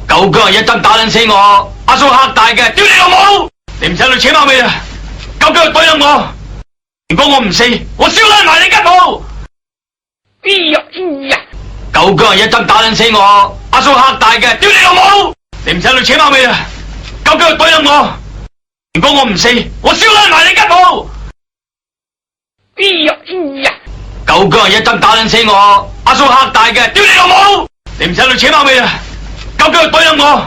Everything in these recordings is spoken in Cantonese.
九個人一針打撚死我，阿叔嚇大嘅，屌你老母！你唔使去扯貓尾啦，九個人懟撚我，如果我唔死，我燒爛埋你間鋪！九個人一針打撚死我，阿叔嚇大嘅，屌你老母！你唔使去扯貓尾啦，九個人懟撚我，如果我唔死，我燒爛埋你間鋪！九個人一針打撚死我，阿叔嚇大嘅，屌你老母！你唔使去扯貓尾啦，九個人懟撚我，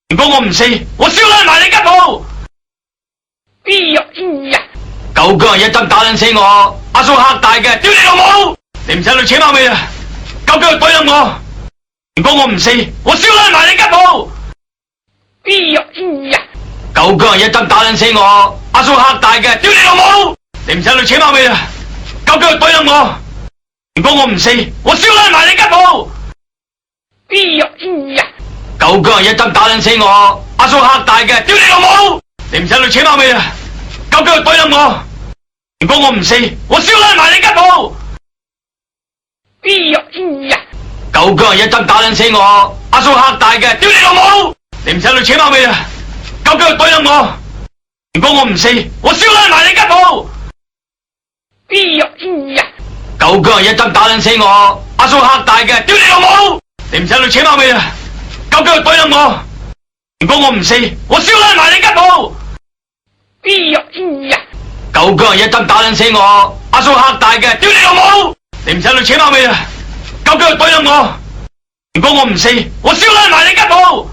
如果我唔死，我燒爛埋你間鋪！九個人一針打撚死我，阿叔嚇大嘅，屌你老母！你唔使去扯貓尾啦，九個人懟撚我，如果我唔死，我燒爛埋你間鋪！九個人一針打撚死我，阿叔嚇大嘅，屌你老母！你唔使去扯貓尾啦，九個人懟撚我，如果我唔死，我燒爛埋你間鋪！九個人一針打撚死我，阿叔嚇大嘅，屌你老母！你唔使去扯貓尾啦，九個人懟撚我，如果我唔死，我燒爛埋你間鋪！九個人一針打撚死我，阿叔嚇大嘅，屌你老母！你唔使去扯貓尾啦，九個人懟撚我，如果我唔死，我燒爛埋你間鋪！九個人一針打撚死我，阿叔嚇大嘅，屌你老母！你唔使去扯貓尾啦，九個人懟撚我，如果我唔死，我燒爛埋你間鋪！九個人一針打撚死我，阿叔嚇大嘅，屌你老母！你唔使去扯貓尾啦，九個人懟撚我，如果我唔死，我燒爛埋你間鋪！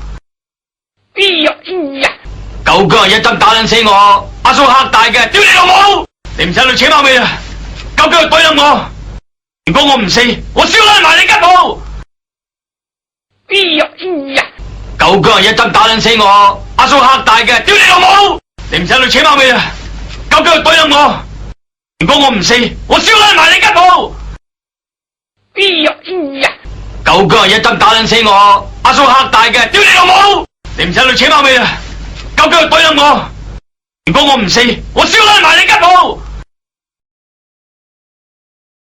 九個人一針打撚死我，阿叔嚇大嘅，屌你老母！你唔使去扯貓尾啦，九個人懟撚我，如果我唔死，我燒爛埋你間鋪！九個人一針打撚死我，阿叔嚇大嘅，屌你老母！你唔使去扯貓尾啦，九個人懟撚我，如果我唔死，我燒爛埋你間鋪！九個人一針打撚死我，阿叔嚇大嘅，屌你老母！你唔使去扯貓尾啦，九個人懟撚我，如果我唔死，我燒爛埋你間鋪！